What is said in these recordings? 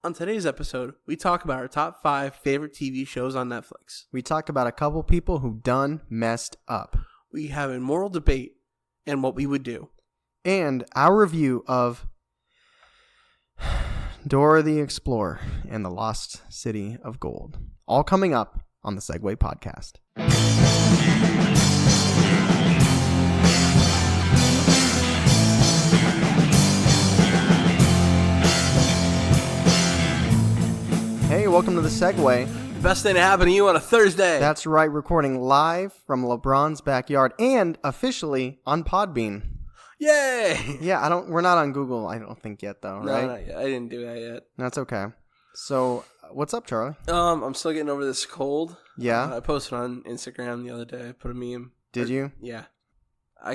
On today's episode, we talk about our top 5 favorite TV shows on Netflix. We talk about a couple people who done messed up. We have a moral debate and what we would do. And our review of Dora the Explorer and the Lost City of Gold. All coming up on the Segway Podcast. Hey, welcome to the Segway. The best thing to happen to you on a Thursday. That's right, recording live from LeBron's backyard and officially on Podbean. Yay! Yeah, we're not on Google, I don't think yet though, right? No, not yet. I didn't do that yet. That's okay. So, what's up, Charlie? I'm still getting over this cold. Yeah? I posted on Instagram the other day. I put a meme. Did you? Yeah.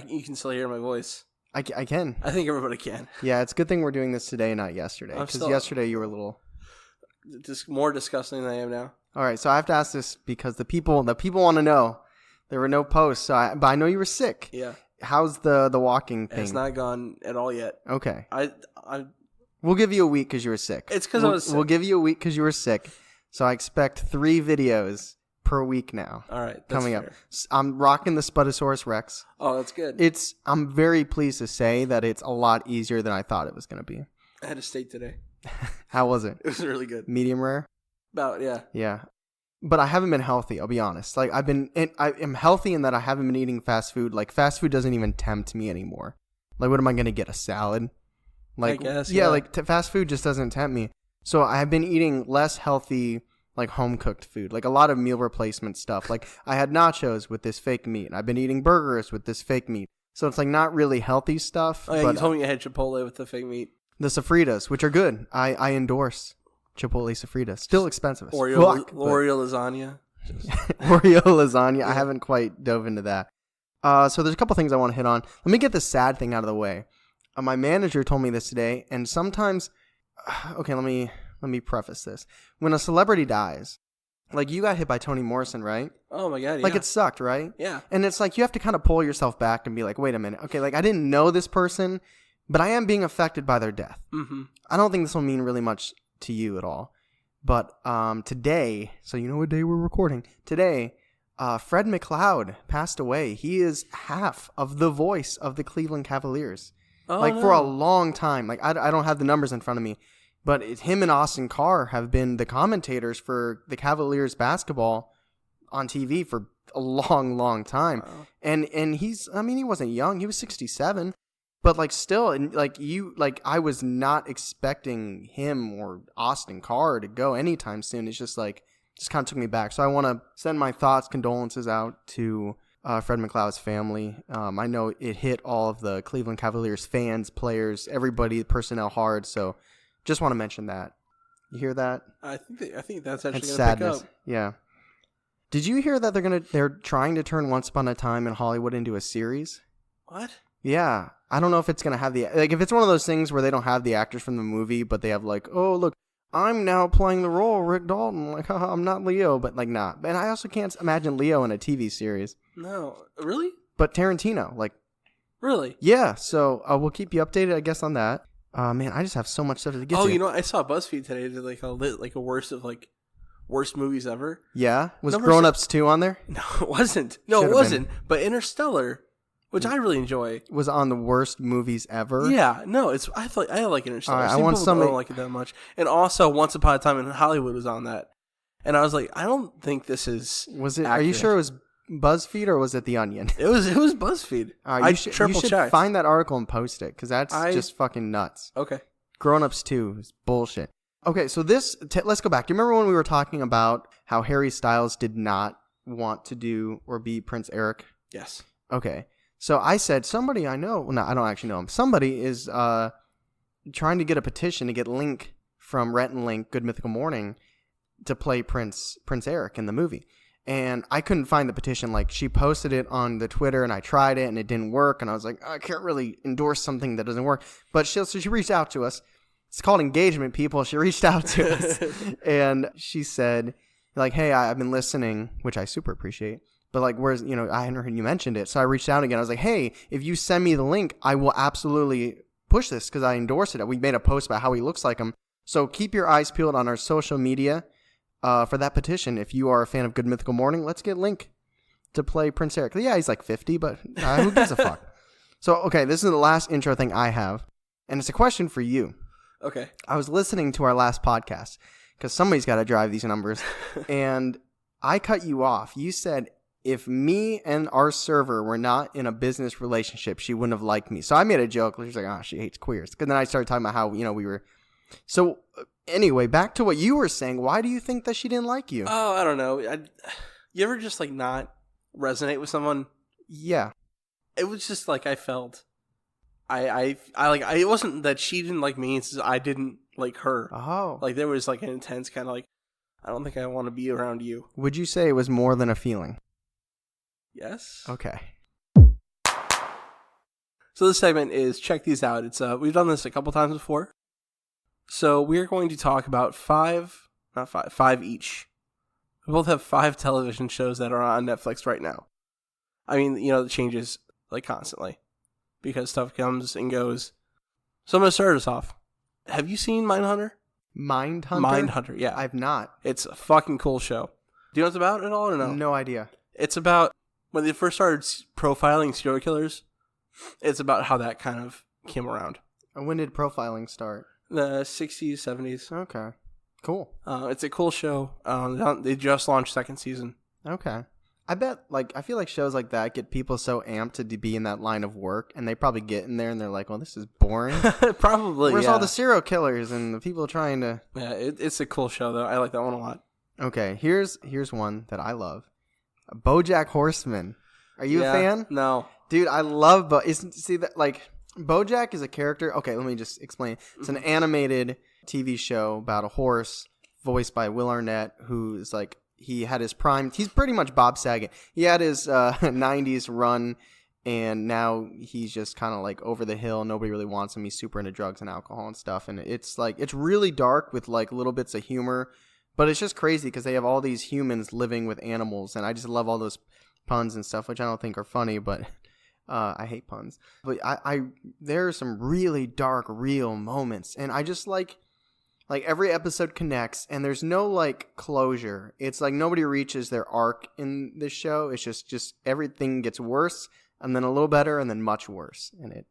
You can still hear my voice. I can. I think everybody can. Yeah, it's a good thing we're doing this today, not yesterday. Because yesterday you were a little... more disgusting than I am now. All right, so I have to ask this because the people want to know. There were no posts, but I know you were sick. Yeah. How's the walking thing? It's not gone at all yet. Okay. We'll give you a week because you were sick. It's because I was sick. We'll give you a week because you were sick. So I expect 3 videos per week now. All right. Coming up. I'm rocking the Sputosaurus Rex. Oh, that's good. I'm very pleased to say that it's a lot easier than I thought it was going to be. I had a steak today. How was it? It was really good. Medium rare? Yeah. Yeah. But I haven't been healthy, I'll be honest. Like I am healthy in that I haven't been eating fast food. Like fast food doesn't even tempt me anymore. Like what am I going to get, a salad? Like I guess, yeah, like fast food just doesn't tempt me. So I've been eating less healthy, like home cooked food, like a lot of meal replacement stuff. Like I had nachos with this fake meat. I've been eating burgers with this fake meat. So it's like not really healthy stuff. Oh yeah, but you told me you had Chipotle with the fake meat. The sofritas, which are good. I endorse Chipotle sofritas. Still expensive. Oreo lasagna. Oreo lasagna. Yeah. I haven't quite dove into that. So there's a couple things I want to hit on. Let me get the sad thing out of the way. My manager told me this today, and sometimes, okay, let me preface this. When a celebrity dies, like you got hit by Toni Morrison, right? Oh my God, yeah. Like it sucked, right? Yeah. And it's like you have to kind of pull yourself back and be like, wait a minute. Okay, like I didn't know this person, but I am being affected by their death. Mm-hmm. I don't think this will mean really much to you at all. But today, so you know what day we're recording. Today, Fred Mccleod passed away. He is half of the voice of the Cleveland Cavaliers. Oh, like for a long time. Like I don't have the numbers in front of me. But him and Austin Carr have been the commentators for the Cavaliers basketball on TV for a long, long time. Wow. And he wasn't young. He was 67. But like still, and I was not expecting him or Austin Carr to go anytime soon. It's just kind of took me back. So I want to send my condolences out to Fred Mccleod's family. I know it hit all of the Cleveland Cavaliers fans, players, everybody, personnel hard. So just want to mention that. You hear that? I think that's actually it's gonna pick up. Yeah. Did you hear that they're trying to turn Once Upon a Time in Hollywood into a series? What? Yeah. I don't know if it's going to have if it's one of those things where they don't have the actors from the movie, but they have oh, look, I'm now playing the role of Rick Dalton. Like, haha, I'm not Leo, but not. And I also can't imagine Leo in a TV series. No. Really? But Tarantino, Really? Yeah. So we'll keep you updated, I guess, on that. Man, I just have so much stuff to get to. Oh, you know, I saw BuzzFeed today did a worst of worst movies ever. Yeah? Was Grown Ups 2 on there? No, it wasn't. No, it wasn't. But Interstellar, which I really enjoy, was on the worst movies ever. Yeah, no, I like Interstellar. Right, I want somebody don't like it that much. And also, Once Upon a Time in Hollywood was on that, and I was like, I don't think this is. Was it? Accurate. Are you sure it was BuzzFeed or was it The Onion? It was BuzzFeed. You should find that article and post it because that's just fucking nuts. Okay. Grown Ups 2 is bullshit. Okay, so let's go back. Do you remember when we were talking about how Harry Styles did not want to do or be Prince Eric? Yes. Okay. So I said, somebody I know, well, no, I don't actually know him. Somebody is trying to get a petition to get Link from Rhett and Link, Good Mythical Morning, to play Prince Eric in the movie. And I couldn't find the petition. She posted it on the Twitter, and I tried it, and it didn't work. And I was like, I can't really endorse something that doesn't work. But so she reached out to us. It's called engagement, people. She reached out to us, and she said, hey, I've been listening, which I super appreciate. But where's, I hadn't heard you mentioned it. So I reached out again. I was like, hey, if you send me the link, I will absolutely push this because I endorse it. We made a post about how he looks like him. So keep your eyes peeled on our social media for that petition. If you are a fan of Good Mythical Morning, let's get Link to play Prince Eric. Yeah, he's like 50, but who gives a fuck? So, okay, this is the last intro thing I have, and it's a question for you. Okay. I was listening to our last podcast because somebody's got to drive these numbers, and I cut you off. You said, if me and our server were not in a business relationship, she wouldn't have liked me. So I made a joke. She was like, oh, she hates queers. And then I started talking about how, we were. So anyway, back to what you were saying. Why do you think that she didn't like you? Oh, I don't know. You ever just like not resonate with someone? Yeah. It was just like I felt. It wasn't that she didn't like me. It's just I didn't like her. Oh. Like there was like an intense kind of like, I don't think I want to be around you. Would you say it was more than a feeling? Yes. Okay. So this segment is check these out. It's we've done this a couple times before. So we're going to talk about five each. We both have 5 television shows that are on Netflix right now. I mean, it changes like constantly because stuff comes and goes. So I'm going to start us off. Have you seen Mindhunter? Mindhunter, yeah. I've not. It's a fucking cool show. Do you know what it's about at all or no? No idea. It's about when they first started profiling serial killers. It's about how that kind of came around. And when did profiling start? The 60s, 70s. Okay. Cool. It's a cool show. They just launched 2nd season. Okay. I bet, I feel like shows like that get people so amped to be in that line of work, and they probably get in there and they're like, well, this is boring. Probably, Where's all the serial killers and the people trying to... Yeah, it's a cool show, though. I like that one a lot. Okay, here's one that I love. Bojack Horseman. Are you a fan? No. Dude, I love... Bojack is a character... Okay, let me just explain. It's an animated TV show about a horse voiced by Will Arnett, who's like... He had his prime... He's pretty much Bob Saget. He had his 90s run, and now he's just kind of like over the hill. Nobody really wants him. He's super into drugs and alcohol and stuff. And it's really dark with like little bits of humor. But it's just crazy because they have all these humans living with animals. And I just love all those puns and stuff, which I don't think are funny, but... I hate puns, but there are some really dark, real moments, and I just like every episode connects, and there's no like closure. It's like nobody reaches their arc in this show. It's just everything gets worse, and then a little better, and then much worse, and it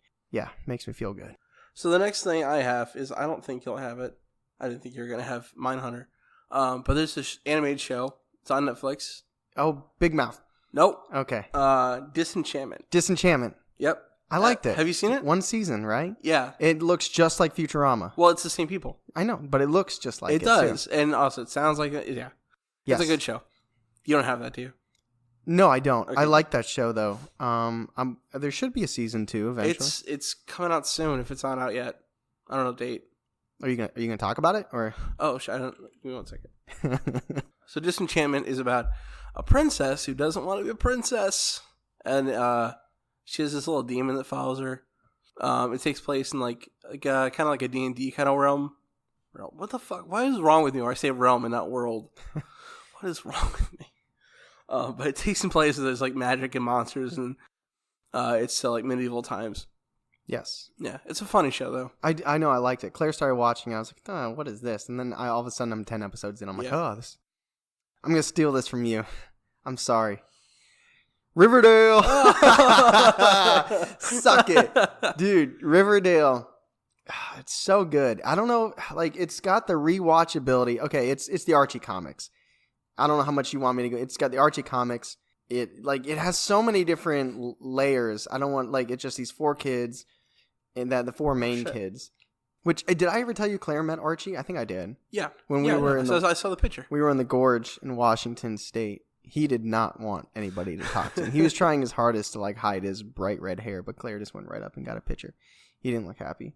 makes me feel good. So the next thing I have is I don't think you'll have it. I didn't think you were gonna have Mindhunter, but there's this animated show. It's on Netflix. Oh, Big Mouth. Nope. Okay. Disenchantment. Yep. I liked it. Have you seen it? 1 season, right? Yeah. It looks just like Futurama. Well, it's the same people. I know, but it looks just like it. It does. Too. And also, it sounds like it. Yeah. Yes. It's a good show. You don't have that, do you? No, I don't. Okay. I like that show, though. There should be a season 2 eventually. It's coming out soon if it's not out yet. I don't know the date. Are you gonna talk about it or? Oh, I don't. Give me 1 second. So Disenchantment is about a princess who doesn't want to be a princess, and she has this little demon that follows her. It takes place in kind of like a D&D kind of realm. What the fuck? What is wrong with me? Or I say realm and not world. What is wrong with me? But it takes place where there's like magic and monsters, and it's like medieval times. Yes. Yeah, it's a funny show though. I know I liked it. Claire started watching. I was like, oh, what is this? And then all of a sudden I'm 10 episodes in. I'm like, this. I'm gonna steal this from you. I'm sorry. Riverdale. Suck it, dude. Riverdale. It's so good. I don't know. Like it's got the rewatchability. Okay, it's the Archie comics. I don't know how much you want me to go. It's got the Archie comics. It has so many different layers. I don't want it's just these 4 kids, and the 4 main kids. Which did I ever tell you Claire met Archie? I think I did. Yeah. When we were I saw the picture. We were in the gorge in Washington State. He did not want anybody to talk to him. He was trying his hardest to hide his bright red hair, but Claire just went right up and got a picture. He didn't look happy.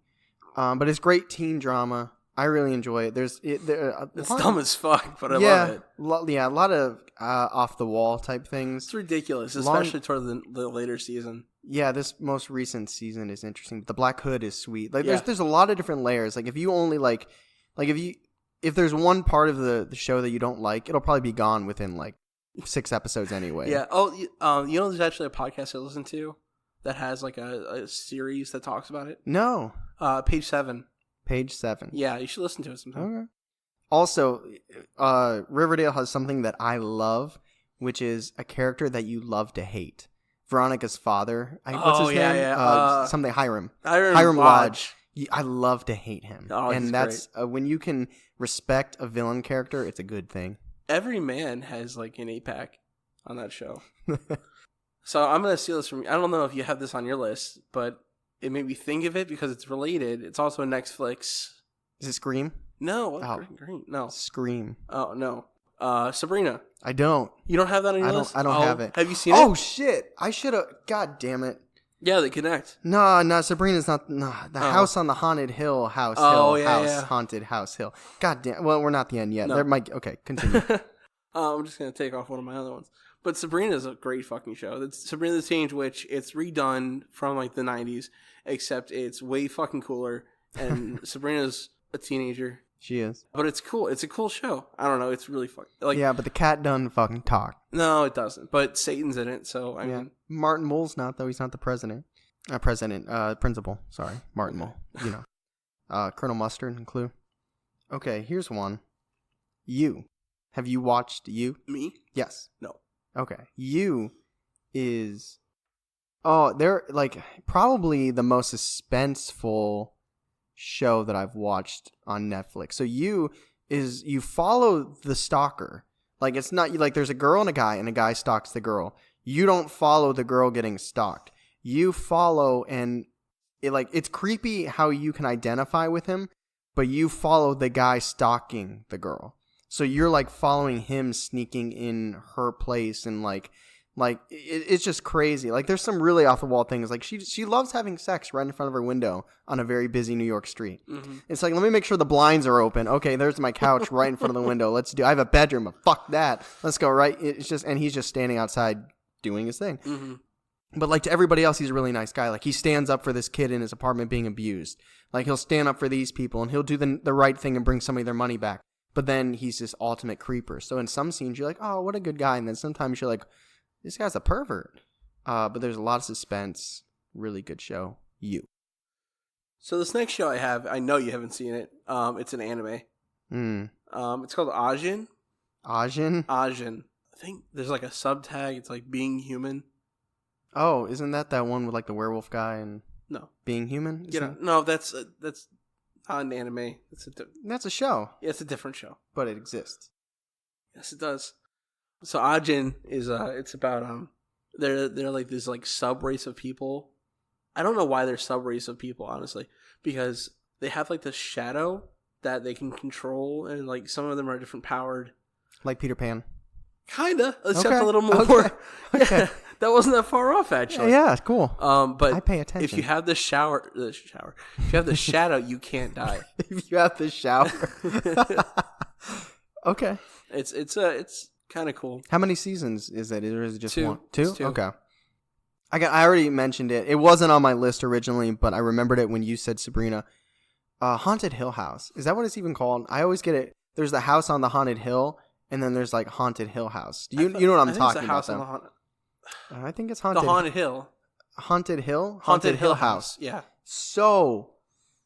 But it's great teen drama. I really enjoy it. It's dumb as fuck, but I love it. A lot of off the wall type things. It's ridiculous, especially toward the later season. Yeah, this most recent season is interesting. The Black Hood is sweet. There's a lot of different layers. If you only if there's one part of the show that you don't like, it'll probably be gone within 6 episodes anyway. Yeah. Oh, there's actually a podcast I listen to that has a series that talks about it. No. Page 7. Page 7. Yeah, you should listen to it sometime. Okay. Also, Riverdale has something that I love, which is a character that you love to hate. Veronica's father. What's his name? Yeah. Something Hiram. Hiram Lodge. I love to hate him. Oh, and that's when you can respect a villain character, it's a good thing. Every man has like an 8-pack on that show. So I'm going to steal this from you. I don't know if you have this on your list, but it made me think of it because it's related. It's also a Netflix. Is it Scream? No. Green. No. Scream. Oh, no. Sabrina. I don't. You don't have that on your list? I don't have it. Have you seen it? Oh, shit. I should have. God damn it. Yeah, they connect. No, Sabrina's not. No, the house on the haunted hill, haunted house hill. God damn. Well, we're not the end yet. No. There might. Okay, continue. I'm just gonna take off one of my other ones. But Sabrina's a great fucking show. It's Sabrina the Teenage Witch. It's redone from like the 90s, except it's way fucking cooler. And Sabrina's a teenager. She is. But it's cool. It's a cool show. I don't know. It's really fun. Like, yeah, but the cat doesn't fucking talk. No, it doesn't. But Satan's in it, so I mean. Martin Mull's not, though. He's not the president. Principal. Sorry. Martin Mull. You know. Colonel Mustard and Clue. Okay, here's one. You. Have you watched You? Me? Yes. No. Okay. You is... Oh, they're like probably the most suspenseful show that I've watched on Netflix. So you follow the stalker. Like it's not like there's a girl and a guy stalks the girl. You don't follow the girl getting stalked. You follow and it's creepy how you can identify with him, but you follow the guy stalking the girl. So you're like following him sneaking in her place and it's just crazy. Like there's some really off the wall things. Like she loves having sex right in front of her window on a very busy New York street. Mm-hmm. It's like, let me make sure the blinds are open. Okay, there's my couch right in front of the window. I have a bedroom, but fuck that. Let's go right. It's just, and he's just standing outside doing his thing. Mm-hmm. But like to everybody else, he's a really nice guy. Like he stands up for this kid in his apartment being abused. Like he'll stand up for these people and he'll do the right thing and bring somebody their money back. But then he's this ultimate creeper. So in some scenes you're like, oh, what a good guy. And then sometimes you're like, this guy's a pervert. But there's a lot of suspense. Really good show. You. So this next show I have, I know you haven't seen it. It's an anime. It's called Ajin. Ajin? Ajin. I think there's like a subtag. It's like Being Human. Oh, isn't that one with like the werewolf guy and no Being Human? No, that's not an anime. That's a show. Yeah, it's a different show, but it exists. Yes, it does. So Ajin is it's about they're like this like sub race of people. I don't know why they're sub race of people, honestly, because they have like this shadow that they can control, and like some of them are different powered, like Peter Pan. Kinda, except a little more. Okay. Yeah, that wasn't that far off, actually. Yeah, cool. But I pay attention. If you have the if you have the shadow, you can't die. If you have the shower. Okay. It's kind of cool. How many seasons is it? Or is it just 2? one? 2? 2. Okay. I already mentioned it. It wasn't on my list originally, but I remembered it when you said Sabrina. Haunted Hill House. Is that what it's even called? I always get it. There's the house on the haunted hill, and then there's like Haunted Hill House. You know what I'm talking about, though? I think it's Haunted. The Haunted Hill. Haunted Hill? Haunted Hill House. Yeah. So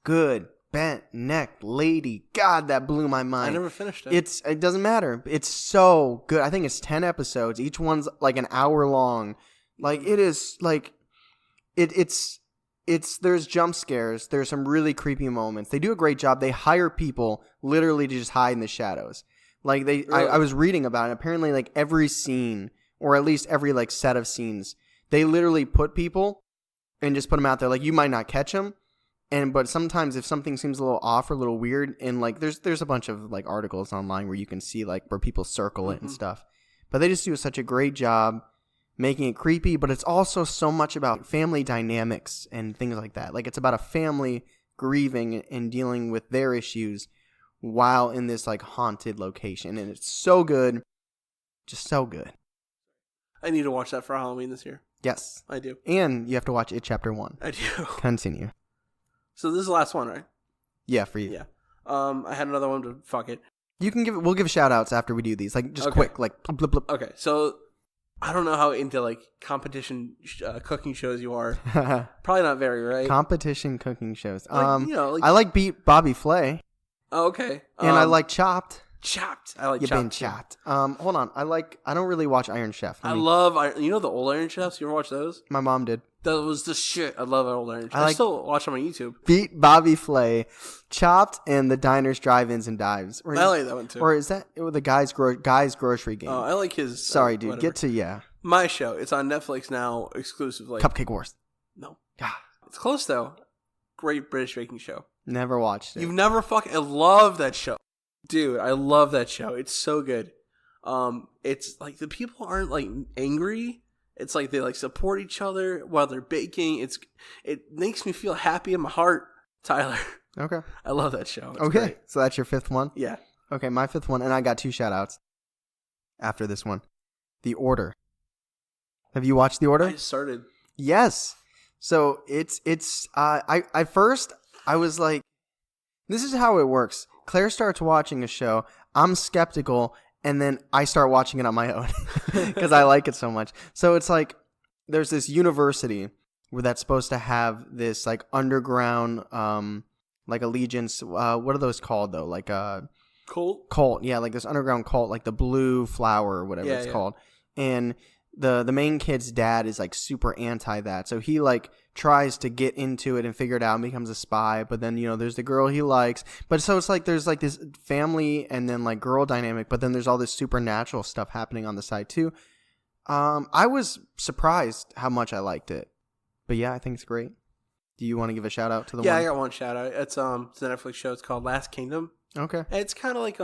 good. Bent neck lady. God, that blew my mind. I never finished it. It doesn't matter. It's so good. I think it's 10 episodes. Each one's like an hour long. Like it is like it's there's jump scares. There's some really creepy moments. They do a great job. They hire people literally to just hide in the shadows. Like really? I was reading about it. Apparently like every scene, or at least every like set of scenes, they literally put people and just put them out there. Like you might not catch them. But sometimes if something seems a little off or a little weird, and like there's a bunch of like articles online where you can see like where people circle it and stuff. But they just do such a great job making it creepy, but it's also so much about family dynamics and things like that. Like it's about a family grieving and dealing with their issues while in this like haunted location, and it's so good. Just so good. I need to watch that for Halloween this year. Yes. I do. And you have to watch it chapter 1. I do. Continue. So this is the last one, right? Yeah, for you. Yeah. I had another one, but fuck it. We'll give shout outs after we do these. Like just quick, like blip, blip, blip. Okay. So I don't know how into like competition cooking shows you are. Probably not very, right? Competition cooking shows. Like, you know, like, I like Beat Bobby Flay. Oh, okay. And I like Chopped. Chopped. I like You've Chopped. been Chopped. Hold on. I don't really watch Iron Chef. I love the old Iron Chefs. You ever watch those? My mom did. That was the shit. I love old Iron Chefs. I still watch them on YouTube. Beat Bobby Flay, Chopped, and the Diners, Drive-Ins, and Dives. I like that one too. Or is that the guy's grocery game? Oh, I like his. Sorry, dude. Whatever. My show. It's on Netflix now, exclusively. Cupcake Wars. No. It's close though. Great British baking show. Never watched it. You've never I love that show. Dude, I love that show. It's so good. It's like the people aren't like angry. It's like they like support each other while they're baking. It makes me feel happy in my heart, Tyler. Okay. I love that show. It's okay. Great. So that's your fifth one? Yeah. Okay, my fifth one, and I got 2 shout outs after this one. The Order. Have you watched The Order? I started. Yes. So I first was like, this is how it works. Claire starts watching a show, I'm skeptical, and then I start watching it on my own because I like it so much. So it's like there's this university where that's supposed to have this like underground like allegiance. What are those called though? Like cult. Yeah, like this underground cult, like the Blue Flower or whatever it's called. And the main kid's dad is like super anti that, so he like tries to get into it and figure it out and becomes a spy. But then there's the girl he likes, but so it's like there's like this family and then like girl dynamic, but then there's all this supernatural stuff happening on the side too. I was surprised how much I liked it, but yeah, I think it's great. Do you want to give a shout out to the one? I got one shout out. It's a Netflix show. It's called Last Kingdom. Okay. It's kind of like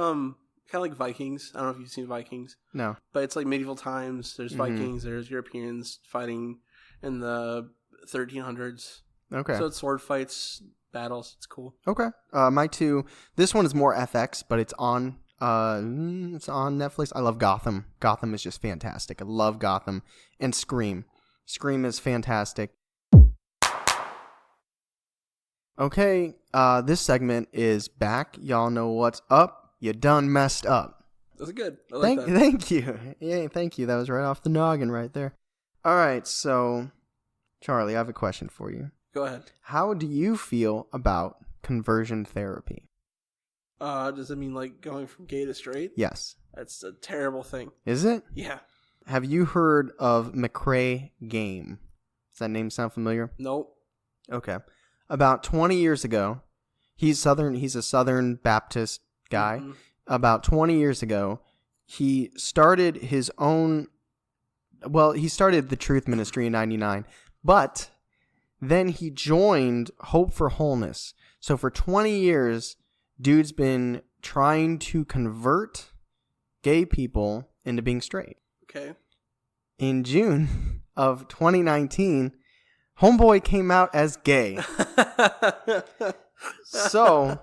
Vikings. I don't know if you've seen Vikings. No. But it's like medieval times. There's Vikings. There's Europeans fighting in the 1300s. Okay. So it's sword fights, battles. It's cool. Okay. My 2. This one is more FX, but it's on Netflix. I love Gotham. Gotham is just fantastic. I love Gotham. And Scream. Scream is fantastic. Okay. This segment is back. Y'all know what's up. You done messed up. That's good. I like that. Thank you. Yeah, thank you. That was right off the noggin right there. All right, so Charlie, I have a question for you. Go ahead. How do you feel about conversion therapy? Does it mean like going from gay to straight? Yes. That's a terrible thing. Is it? Yeah. Have you heard of McCrae Game? Does that name sound familiar? Nope. Okay. About 20 years ago, he's a Southern Baptist guy. Mm-hmm. About 20 years ago, he started his own. Well, he started the Truth Ministry in '99, but then he joined Hope for Wholeness. So for 20 years, dude's been trying to convert gay people into being straight. Okay. In June of 2019, homeboy came out as gay. So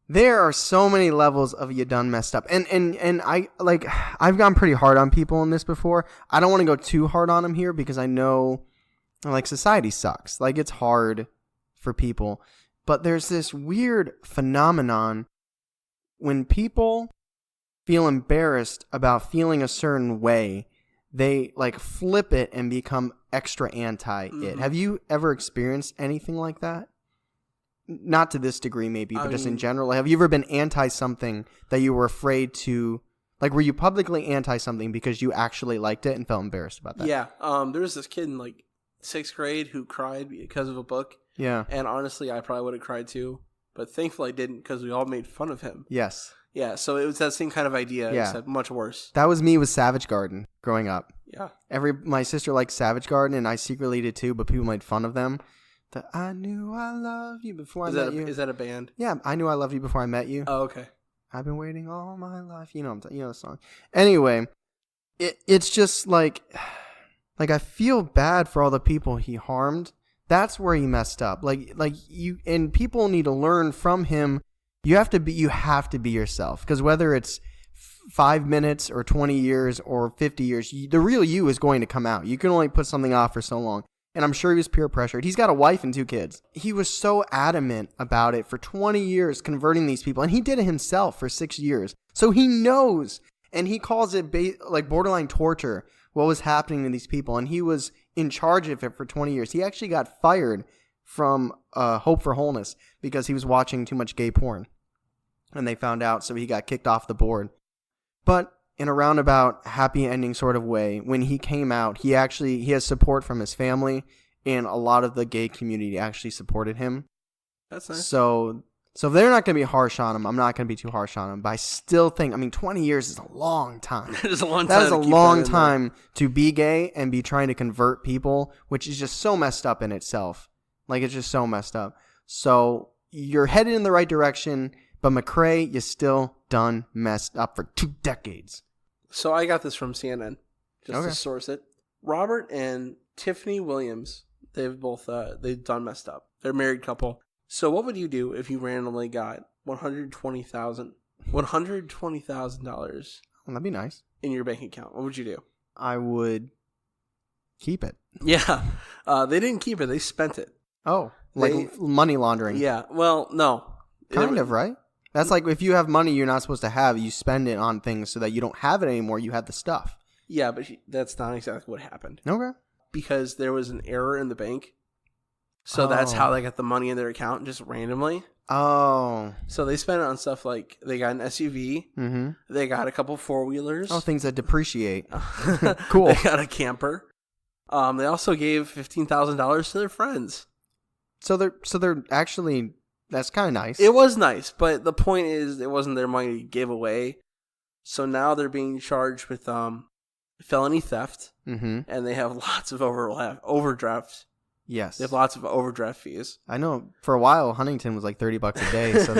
there are so many levels of you done messed up. And I've gone pretty hard on people in this before. I don't want to go too hard on them here because I know like society sucks. Like it's hard for people. But there's this weird phenomenon when people feel embarrassed about feeling a certain way, they like flip it and become extra anti it. Mm-hmm. Have you ever experienced anything like that? Not to this degree, maybe, but just in general. Have you ever been anti something that you were afraid to, like, were you publicly anti something because you actually liked it and felt embarrassed about that? Yeah. There was this kid in like 6th grade who cried because of a book. Yeah. And honestly, I probably would have cried too, but thankfully I didn't because we all made fun of him. Yes. Yeah. So it was that same kind of idea, except much worse. That was me with Savage Garden growing up. Yeah. My sister liked Savage Garden, and I secretly did too, but people made fun of them. I knew I loved you before I met you. Is that a band? Yeah, I knew I loved you before I met you. Oh, okay. I've been waiting all my life. You know the song. Anyway, it's just like I feel bad for all the people he harmed. That's where he messed up. Like you, and people need to learn from him. You have to be yourself, because whether it's 5 minutes or 20 years or 50 years, the real you is going to come out. You can only put something off for so long. And I'm sure he was peer pressured. He's got a wife and 2 kids. He was so adamant about it for 20 years, converting these people. And he did it himself for 6 years. So he knows. And he calls it like borderline torture, what was happening to these people. And he was in charge of it for 20 years. He actually got fired from Hope for Wholeness because he was watching too much gay porn. And they found out, so he got kicked off the board. But in a roundabout, happy ending sort of way, when he came out, he has support from his family, and a lot of the gay community actually supported him. That's nice. So if they're not going to be harsh on him, I'm not going to be too harsh on him. But I still think, 20 years is a long time. It is a long time. That is a long time to be gay and be trying to convert people, which is just so messed up in itself. Like, it's just so messed up. So you're headed in the right direction, but McCrae, you still done messed up for 2 decades. So I got this from CNN, just to source it. Robert and Tiffany Williams, they've done messed up. They're a married couple. So what would you do if you randomly got $120,000 Well, that'd be nice. in your bank account? What would you do? I would keep it. Yeah. They didn't keep it. They spent it. Oh, like money laundering. Yeah. Well, no. Kind of, right? That's like if you have money you're not supposed to have, you spend it on things so that you don't have it anymore. You have the stuff. Yeah, but that's not exactly what happened. Okay. Because there was an error in the bank. So that's how they got the money in their account just randomly. Oh. So they spent it on stuff like they got an SUV. Mm-hmm. They got a couple 4-wheelers. Oh, things that depreciate. Cool. They got a camper. They also gave $15,000 to their friends. So they're actually, that's kind of nice. It was nice, but the point is it wasn't their money to give away. So now they're being charged with felony theft, mm-hmm. and they have lots of overdrafts. Yes. They have lots of overdraft fees. I know. For a while, Huntington was like $30 a day, so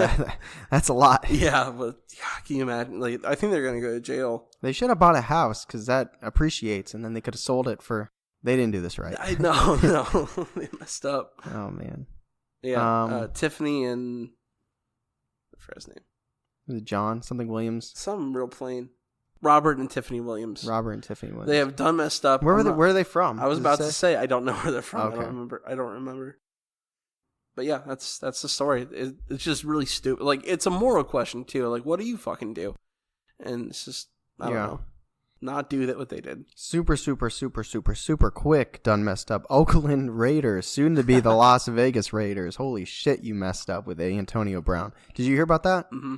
that's a lot. Yeah, but can you imagine? Like, I think they're going to go to jail. They should have bought a house because that appreciates, and then they could have sold it for. They didn't do this right. I know. No, they messed up. Oh man. Yeah. Tiffany and I forgot his name. Was it John? Something Williams? Some real plain. Robert and Tiffany Williams. Robert and Tiffany Williams. They have done messed up. Where are they from? I was about to say I don't know where they're from. Okay. I don't remember. But yeah, that's the story. It's just really stupid. Like, it's a moral question too. Like, what do you fucking do? And it's just I don't know. Not do that what they did. Super Quick done messed up. Oakland Raiders, soon to be the Las Vegas Raiders. Holy shit, you messed up with Antonio Brown. Did you hear about that? Mm-hmm.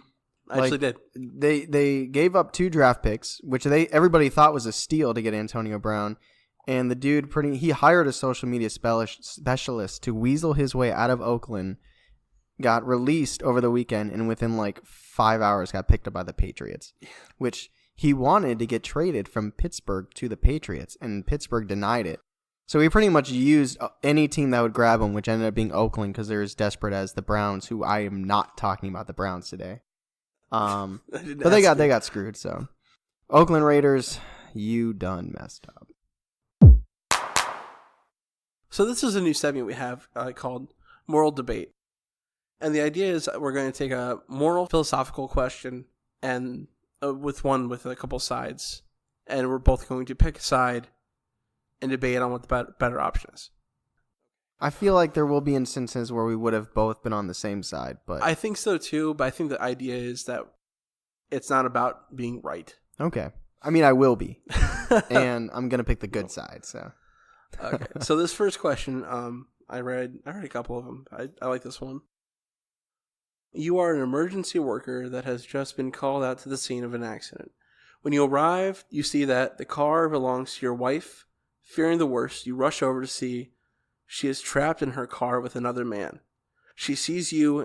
I actually did. They gave up 2 draft picks, which everybody thought was a steal to get Antonio Brown. And the dude he hired a social media specialist to weasel his way out of Oakland, got released over the weekend, and within like 5 hours got picked up by the Patriots, which he wanted to get traded from Pittsburgh to the Patriots, and Pittsburgh denied it. So he pretty much used any team that would grab him, which ended up being Oakland because they're as desperate as the Browns, who I am not talking about the Browns today. But they got screwed. So Oakland Raiders, you done messed up. So this is a new segment we have called Moral Debate. And the idea is we're going to take a moral philosophical question and with a couple sides. And we're both going to pick a side and debate on what the better option is. I feel like there will be instances where we would have both been on the same side, but I think so too, but I think the idea is that it's not about being right. Okay. I mean, I will be. And I'm going to pick the good side, so. Okay. So this first question, I read a couple of them. I like this one. You are an emergency worker that has just been called out to the scene of an accident. When you arrive, you see that the car belongs to your wife. Fearing the worst, you rush over to see she is trapped in her car with another man. She sees you,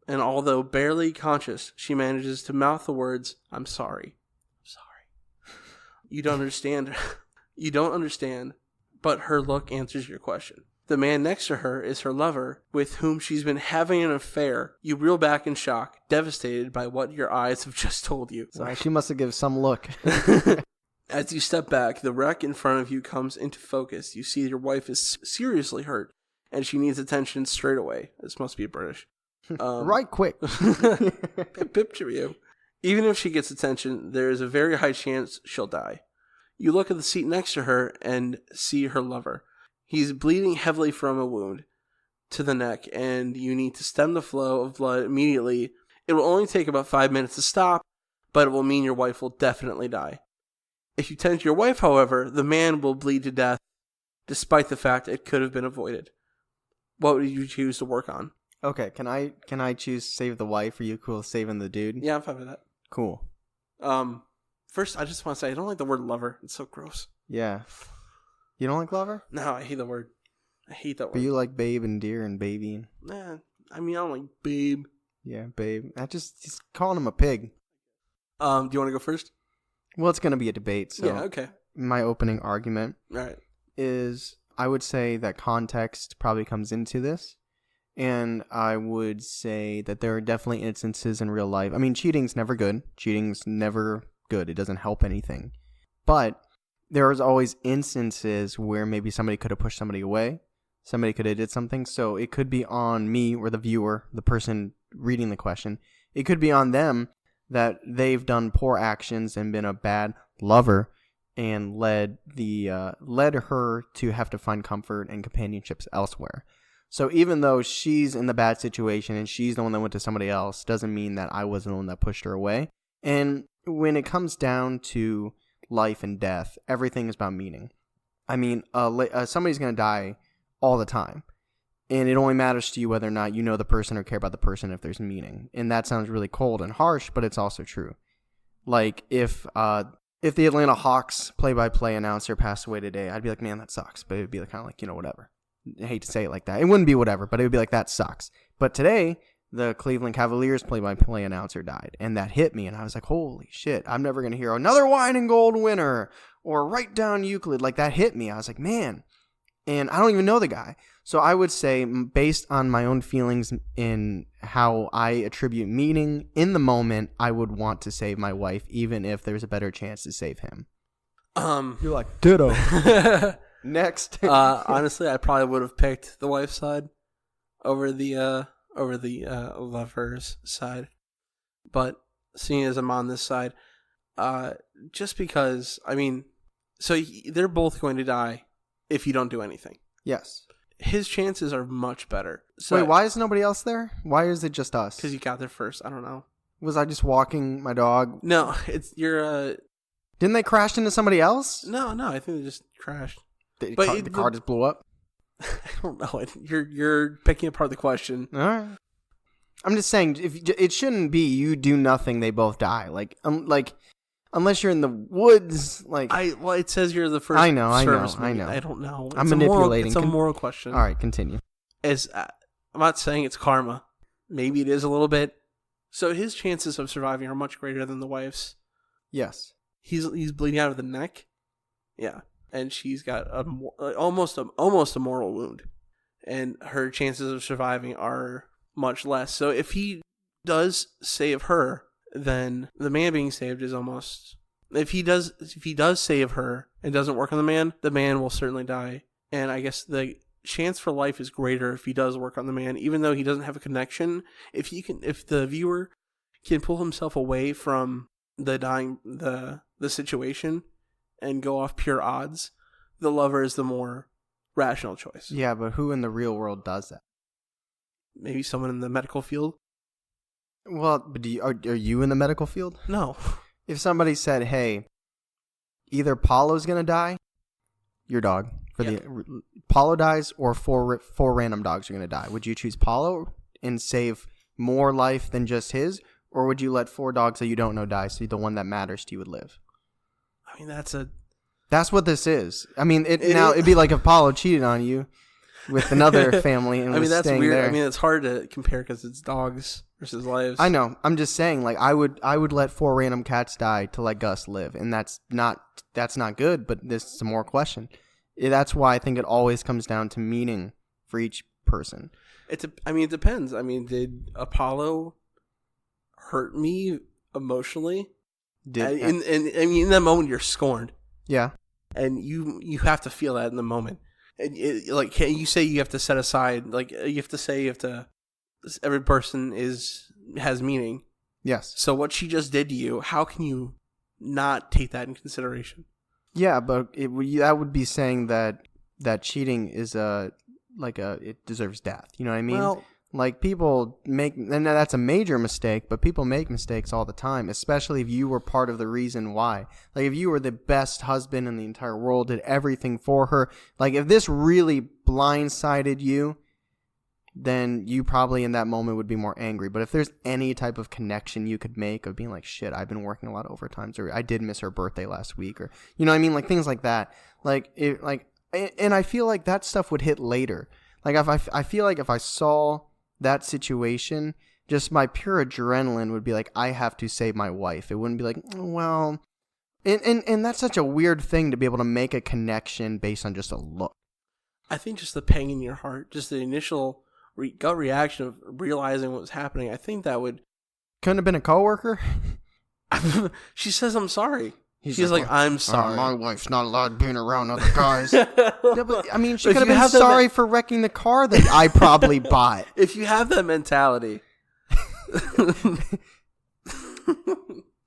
and although barely conscious, she manages to mouth the words, "I'm sorry. I'm sorry." You don't understand. You don't understand, but her look answers your question. The man next to her is her lover, with whom she's been having an affair. You reel back in shock, devastated by what your eyes have just told you. Well, she must have given some look. As you step back, the wreck in front of you comes into focus. You see your wife is seriously hurt, and she needs attention straight away. This must be British. Right quick. Picture you. Even if she gets attention, there is a very high chance she'll die. You look at the seat next to her and see her lover. He's bleeding heavily from a wound to the neck, and you need to stem the flow of blood immediately. It will only take about 5 minutes to stop, but it will mean your wife will definitely die. If you tend to your wife, however, the man will bleed to death despite the fact it could have been avoided. What would you choose to work on? Okay, can I choose save the wife? Are you cool with saving the dude? Yeah, I'm fine with that. Cool. First, I just want to say I don't like the word lover. It's so gross. Yeah. You don't like lover? No, I hate the word. I hate that word. But you like babe and dear and baby. Nah, I mean, I don't like babe. Yeah, babe. I just calling him a pig. Do you want to go first? Well, it's going to be a debate. So yeah, okay. My opening argument is I would say that context probably comes into this. And I would say that there are definitely instances in real life. I mean, cheating's never good. Cheating's never good. It doesn't help anything. But there is always instances where maybe somebody could have pushed somebody away. Somebody could have did something. So it could be on me or the viewer, the person reading the question. It could be on them that they've done poor actions and been a bad lover and led her to have to find comfort and companionships elsewhere. So even though she's in the bad situation and she's the one that went to somebody else, doesn't mean that I wasn't the one that pushed her away. And when it comes down to life and death, everything is about meaning. I mean, somebody's going to die all the time. And it only matters to you whether or not you know the person or care about the person if there's meaning. And that sounds really cold and harsh, but it's also true. Like, if the Atlanta Hawks play-by-play announcer passed away today, I'd be like, man, that sucks. But it would be kind of like, whatever. I hate to say it like that. It wouldn't be whatever, but it would be like, that sucks. But today, the Cleveland Cavaliers play-by-play announcer died, and that hit me, and I was like, holy shit, I'm never going to hear another wine and gold winner, or write down Euclid. Like, that hit me. I was like, man. And I don't even know the guy. So I would say, based on my own feelings in how I attribute meaning in the moment, I would want to save my wife, even if there's a better chance to save him. You're like, ditto. Next. Honestly, I probably would have picked the wife's side over the lover's side. But seeing as I'm on this side, just because, I mean, so they're both going to die if you don't do anything. Yes. His chances are much better. So wait, why is nobody else there? Why is it just us? Because you got there first. I don't know. Was I just walking my dog? No, you're. Didn't they crash into somebody else? No, I think they just crashed. The car just blew up? I don't know. You're picking apart the question. All right. I'm just saying, it shouldn't be you do nothing, they both die. Like unless you're in the woods, like it says you're the first. I know. I don't know. I'm manipulating. It's a moral question. All right, continue. I'm not saying it's karma. Maybe it is a little bit. So his chances of surviving are much greater than the wife's. Yes. He's bleeding out of the neck. Yeah. And she's got almost a mortal wound, and her chances of surviving are much less. So if he does save her, then the man being saved is almost. If he does save her and doesn't work on the man will certainly die. And I guess the chance for life is greater if he does work on the man, even though he doesn't have a connection. If the viewer can pull himself away from the situation and go off pure odds, the lover is the more rational choice. Yeah, but who in the real world does that? Maybe someone in the medical field. Well, but are you in the medical field? No. If somebody said, hey, either Paulo's going to die, your dog. Paulo dies, or four random dogs are going to die. Would you choose Paulo and save more life than just his? Or would you let 4 dogs that you don't know die so the one that matters to you would live? I mean, that's what this is. I mean, it'd be like if Paulo cheated on you with another family and was that's staying weird. there. I mean, it's hard to compare because it's dogs versus lives. I know. I'm just saying, like, I would let 4 random cats die to let Gus live, and that's not good. But this is a more question. That's why I think it always comes down to meaning for each person. It depends. I mean, did Apollo hurt me emotionally? In that moment, you're scorned. Yeah. And you have to feel that in the moment. And you say you have to set aside, like, you have to say every person has meaning. Yes. So what she just did to you, how can you not take that in consideration? Yeah, but that would be saying that cheating is it deserves death. You know what I mean? Well, Like, people make, and that's a major mistake, but people make mistakes all the time, especially if you were part of the reason why. Like, if you were the best husband in the entire world, did everything for her, like, if this really blindsided you, then you probably in that moment would be more angry. But if there's any type of connection you could make of being like, shit, I've been working a lot of overtimes, or I did miss her birthday last week, or, you know what I mean? Like, things like that. And I feel like that stuff would hit later. Like, I feel like if I saw that situation, just my pure adrenaline would be like, I have to save my wife. It wouldn't be like, well, and that's such a weird thing to be able to make a connection based on just a look. I think just the pang in your heart, just the initial gut reaction of realizing what was happening, I think that would... Couldn't have been a coworker? She says, I'm sorry. She's like, I'm sorry. My wife's not allowed being around other guys. Yeah, but, I mean, she could have been sorry for wrecking the car that I probably bought. If you have that mentality...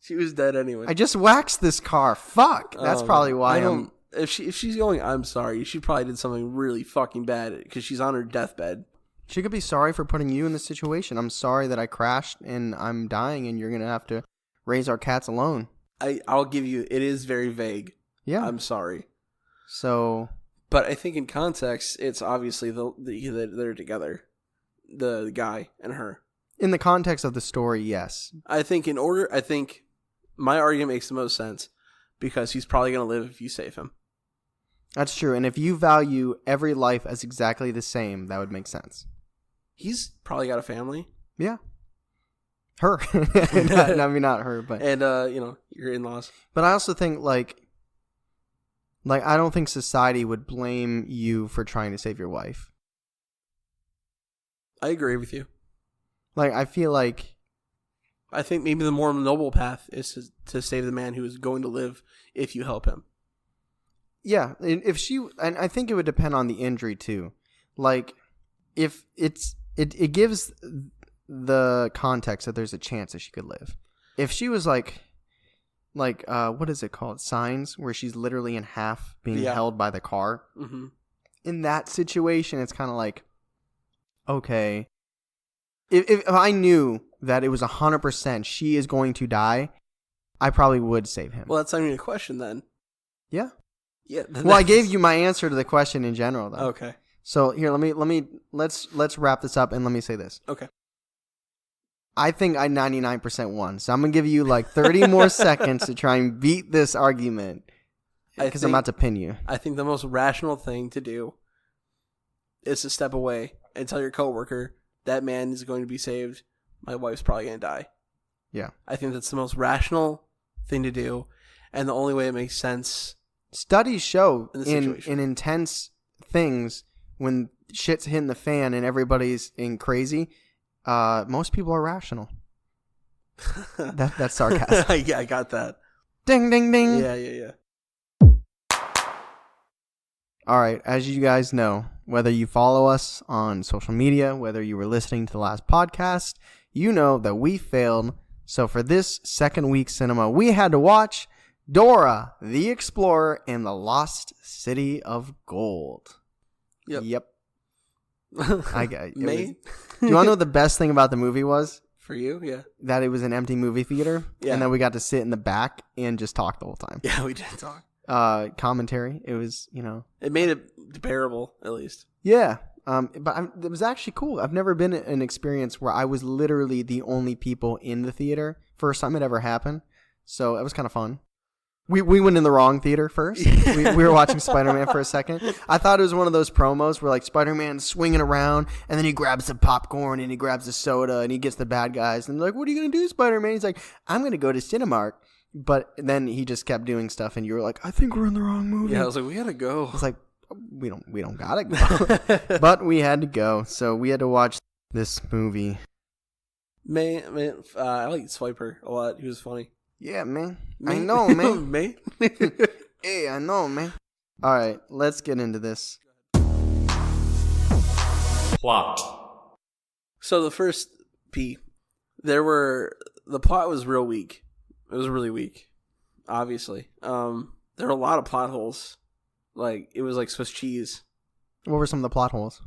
She was dead anyway. I just waxed this car. Fuck. That's probably why I'm... If she's going, I'm sorry, she probably did something really fucking bad because she's on her deathbed. She could be sorry for putting you in this situation. I'm sorry that I crashed and I'm dying and you're going to have to raise our cats alone. I'll give you, it is very vague. Yeah. I'm sorry. So. But I think in context, it's obviously they're together. The guy and her. In the context of the story, yes. I think my argument makes the most sense because he's probably going to live if you save him. That's true. And if you value every life as exactly the same, that would make sense. He's probably got a family. Yeah. Her. not her, but. And, your in-laws. But I also think, like, I don't think society would blame you for trying to save your wife. I agree with you. Like, I feel like. I think maybe the more noble path is to save the man who is going to live if you help him. Yeah, and I think it would depend on the injury too. Like, if it gives the context that there's a chance that she could live. If she was like what is it called? Signs, where she's literally in half being held by the car. Mm-hmm. In that situation, it's kind of like, okay, if I knew that it was 100% she is going to die, I probably would save him. Well, that's not even a question then. Yeah. Yeah. Well, I gave you my answer to the question in general, though. Okay. So here, let's wrap this up and let me say this. Okay. I think I 99% won, so I'm gonna give you like 30 more seconds to try and beat this argument because I'm about to pin you. I think the most rational thing to do is to step away and tell your coworker that man is going to be saved. My wife's probably gonna die. Yeah. I think that's the most rational thing to do, and the only way it makes sense. Studies show in intense things, when shit's hitting the fan and everybody's in crazy, most people are rational. That's sarcasm. Yeah, I got that. Ding, ding, ding. Yeah. All right, as you guys know, whether you follow us on social media, whether you were listening to the last podcast, you know that we failed. So for this second week cinema, we had to watch Dora, the Explorer, and the Lost City of Gold. Yep. I got it. Me? Do you want to know what the best thing about the movie was? For you, yeah. That it was an empty movie theater. Yeah. And then we got to sit in the back and just talk the whole time. Yeah, we did talk. Commentary. It was, It made it bearable, at least. Yeah. But it was actually cool. I've never been in an experience where I was literally the only people in the theater. First time it ever happened. So it was kind of fun. We went in the wrong theater first. we were watching Spider-Man for a second. I thought it was one of those promos where like Spider-Man's swinging around and then he grabs the popcorn and he grabs the soda and he gets the bad guys. And they're like, what are you going to do, Spider-Man? He's like, I'm going to go to Cinemark. But then he just kept doing stuff and you were like, I think we're in the wrong movie. Yeah, I was like, we got to go. I was like, we don't got to go. But we had to go. So we had to watch this movie. Man, I like Swiper a lot. He was funny. Yeah, man. Me? I know, man. Me? Hey, I know, man. All right, let's get into this. Plot. So the first P, the plot was real weak. It was really weak, obviously. There were a lot of plot holes. Like, it was like Swiss cheese. What were some of the plot holes?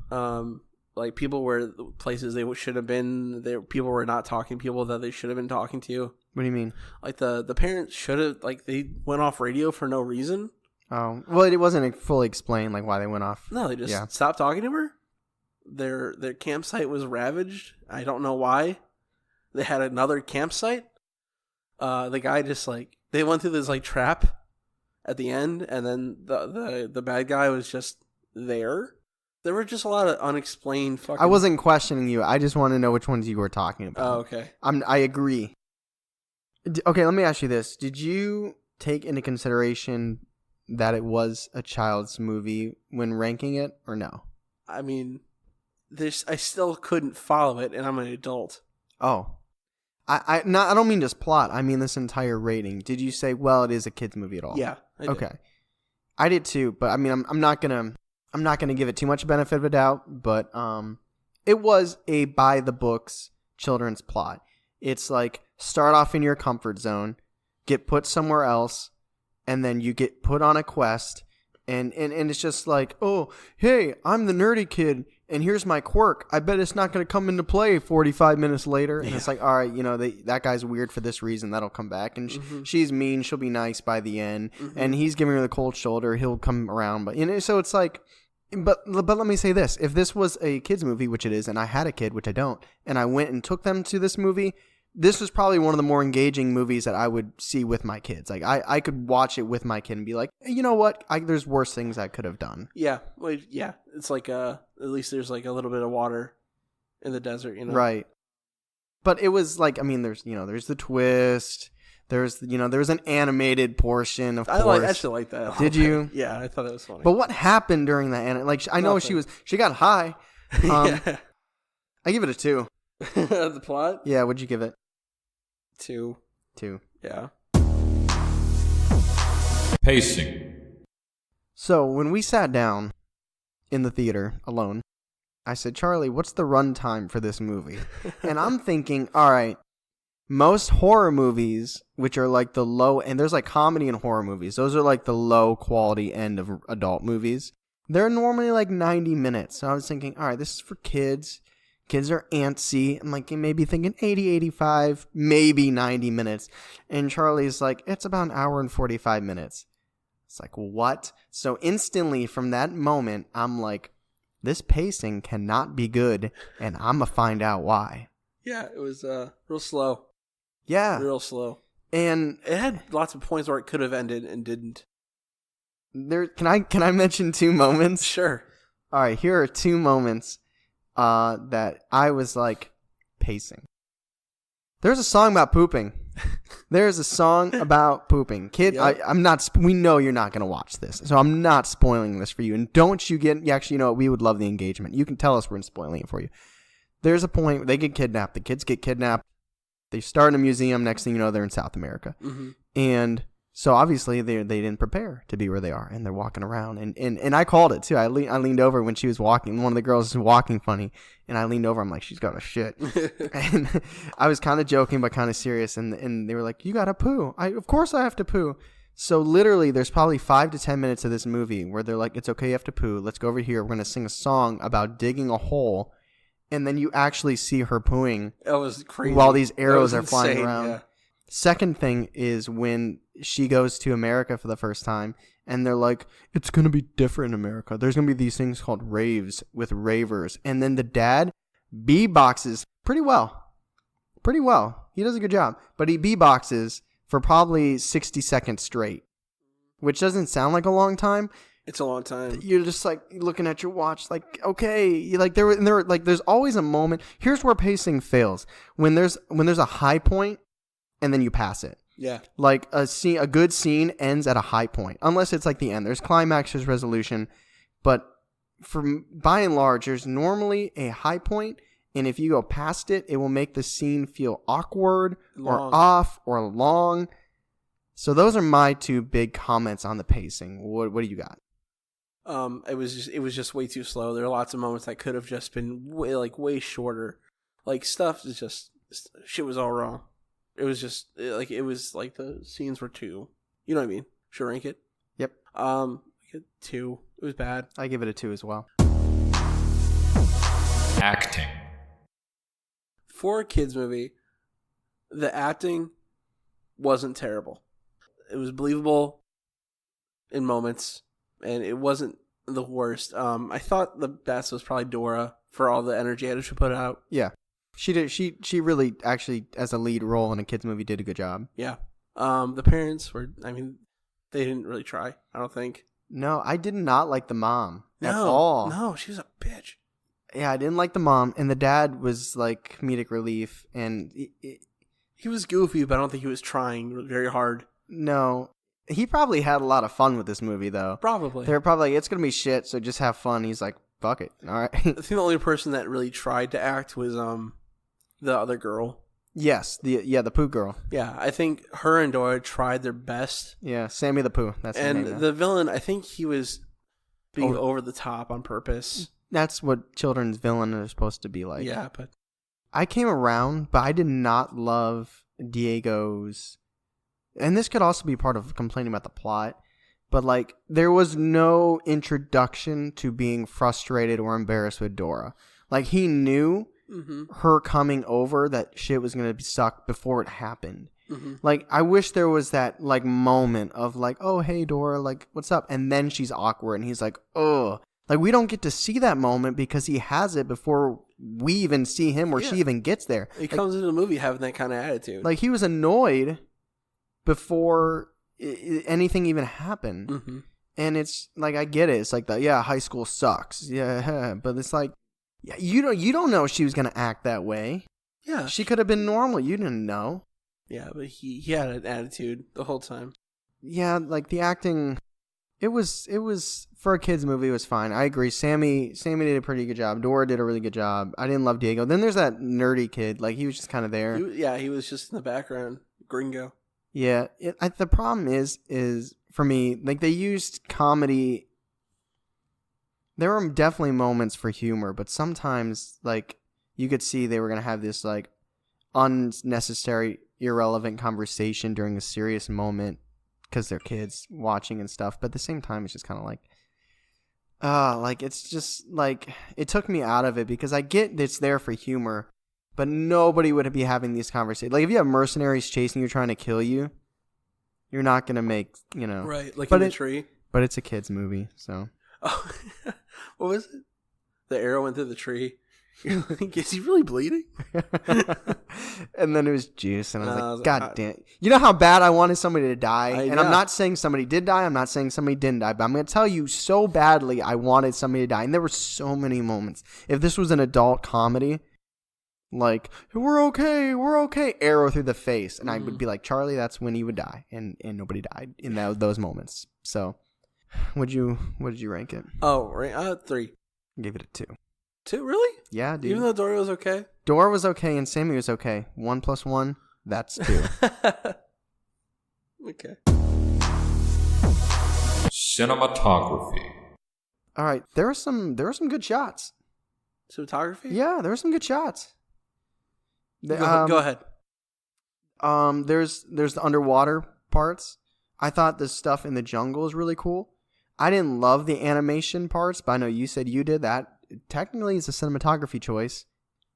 like people were places they should have been. People were not talking to people that they should have been talking to. What do you mean? Like the parents should have, like, they went off radio for no reason. Oh, well, it wasn't fully explained like why they went off. No, they just stopped talking to her. Their campsite was ravaged. I don't know why. They had another campsite. The guy just, like, they went through this, like, trap at the end, and then the bad guy was just there. There were just a lot of unexplained fucking... I wasn't questioning you. I just want to know which ones you were talking about. Oh, okay. I agree. Okay, let me ask you this. Did you take into consideration that it was a child's movie when ranking it, or no? I mean, I still couldn't follow it, and I'm an adult. Oh. I don't mean just plot. I mean this entire rating. Did you say, well, it is a kid's movie at all? Yeah, I did. Okay. I did too, but I mean, I'm not gonna give it too much benefit of a doubt, but it was a by the books children's plot. It's like start off in your comfort zone, get put somewhere else, and then you get put on a quest, and it's just like, oh, hey, I'm the nerdy kid, and here's my quirk. I bet it's not going to come into play 45 minutes later. And it's like, all right, that guy's weird for this reason. That'll come back. And she's mean. She'll be nice by the end. Mm-hmm. And he's giving her the cold shoulder. He'll come around. But, so it's like, but let me say this. If this was a kid's movie, which it is, and I had a kid, which I don't, and I went and took them to this movie, this was probably one of the more engaging movies that I would see with my kids. Like, I could watch it with my kid and be like, hey, you know what? There's worse things I could have done. Yeah. Well, yeah. It's like, at least there's like a little bit of water in the desert, Right. But it was like, I mean, there's the twist. There's an animated portion, of course. I actually like that. Did you? Yeah, I thought that was funny. But what happened during that? Like, I know she got high. Yeah. I give it a 2. The plot? Yeah, what'd you give it? 2. 2. Yeah. Pacing. So when we sat down in the theater alone, I said, Charlie, what's the runtime for this movie? And I'm thinking, all right, most horror movies, which are like the low, and there's like comedy and horror movies. Those are like the low quality end of adult movies. They're normally like 90 minutes. So I was thinking, all right, this is for kids. Kids are antsy. I'm like, maybe thinking 80, 85, maybe 90 minutes. And Charlie's like, it's about an hour and 45 minutes. It's like, what? So instantly from that moment, I'm like, this pacing cannot be good, and I'm going to find out why. Yeah, it was real slow. Yeah. Real slow. And it had lots of points where it could have ended and didn't. Can I mention 2 moments? Sure. All right, here are 2 moments that I was like, pacing. There's a song about pooping. There's a song about pooping. Kid, yep. We know you're not going to watch this, so I'm not spoiling this for you. And don't you actually, we would love the engagement. You can tell us we're spoiling it for you. There's a point where they get kidnapped. The kids get kidnapped. They start in a museum. Next thing you know, they're in South America. Mm-hmm. And so obviously they didn't prepare to be where they are, and they're walking around. And I called it too. I leaned over when she was walking. One of the girls was walking funny, and I leaned over. I'm like, she's got a shit. And I was kind of joking but kind of serious. And they were like, you got to poo. Of course I have to poo. So literally, there's probably 5 to 10 minutes of this movie where they're like, it's okay, you have to poo. Let's go over here. We're gonna sing a song about digging a hole, and then you actually see her pooing. That was crazy. While these arrows are flying around. Yeah. Second thing is when she goes to America for the first time, and they're like, it's going to be different in America. There's going to be these things called raves with ravers. And then the dad beatboxes pretty well. Pretty well. He does a good job. But he beatboxes for probably 60 seconds straight, which doesn't sound like a long time. It's a long time. You're just like looking at your watch, like, okay, like there's always a moment. Here's where pacing fails: when there's a high point, and then you pass it. Yeah. Like a good scene ends at a high point, unless it's like the end. There's climax, there's resolution, but by and large, there's normally a high point, and if you go past it, it will make the scene feel awkward or off or long. So those are my 2 big comments on the pacing. What do you got? It was just way too slow. There are lots of moments that could have just been way shorter. Like stuff is just shit was all wrong. It was just like the scenes were too. You know what I mean? Should rank it? Yep. 2. It was bad. I give it a 2 as well. for a kids movie, the acting wasn't terrible. It was believable in moments, and it wasn't the worst. I thought the best was probably Dora for all the energy she put out. Yeah. She did. She really actually, as a lead role in a kids movie, did a good job. Yeah. The parents were. I mean, they didn't really try. I don't think. No, I did not like the mom at all. No, she was a bitch. Yeah, I didn't like the mom, and the dad was like comedic relief, and he was goofy, but I don't think he was trying very hard. No, he probably had a lot of fun with this movie, though. Probably. They were probably like, it's gonna be shit, so just have fun. He's like, fuck it, all right. I think the only person that really tried to act was the other girl. Yes, the Pooh girl. Yeah, I think her and Dora tried their best. Yeah, Sammy the Pooh. That's his name now. The villain, I think he was being over the top on purpose. That's what children's villain are supposed to be like. Yeah, but I came around, but I did not love Diego's. And this could also be part of complaining about the plot, but like there was no introduction to being frustrated or embarrassed with Dora. Like he knew her coming over that shit was gonna suck before it happened. Like I wish there was that like moment of like, oh hey Dora, like what's up? And then she's awkward and he's like, oh, like we don't get to see that moment because he has it before we even see him or she even gets there. He comes into the movie having that kind of attitude. Like he was annoyed before anything even happened. And it's like, I get it. It's like high school sucks. Yeah, but it's like, you don't know she was gonna act that way. Yeah, she could have been normal. You didn't know. Yeah, but he had an attitude the whole time. Yeah, like the acting, it was for a kids movie. It was fine. I agree. Sammy did a pretty good job. Dora did a really good job. I didn't love Diego. Then there's that nerdy kid. Like he was just kind of there. He was just in the background. Gringo. Yeah, the problem is for me, like they used comedy. There were definitely moments for humor, but sometimes like you could see they were gonna have this like unnecessary, irrelevant conversation during a serious moment because they're kids watching and stuff. But at the same time, it's just kind of like it's just like it took me out of it because I get it's there for humor. But nobody would be having these conversations. Like, if you have mercenaries chasing you, trying to kill you, you're not going to make, Right, like in the tree. But it's a kid's movie, so. Oh, what was it? The arrow went through the tree. You're like, is he really bleeding? And then it was juice, and I was like, God damn. You know how bad I wanted somebody to die? I'm not saying somebody did die. I'm not saying somebody didn't die. But I'm going to tell you so badly I wanted somebody to die. And there were so many moments. If this was an adult comedy, like, we're okay, arrow through the face. And I would be like, Charlie, that's when he would die. And nobody died in those moments. So, what did you rank it? Oh, 3. I gave it a 2. 2, really? Yeah, dude. Even though Dora was okay? Dora was okay and Sammy was okay. 1 + 1, that's 2. Okay. Cinematography. All right, there were some good shots. Cinematography? Yeah, there were some good shots. Go ahead. There's the underwater parts. I thought the stuff in the jungle is really cool. I didn't love the animation parts, but I know you said you did that. Technically, it's a cinematography choice.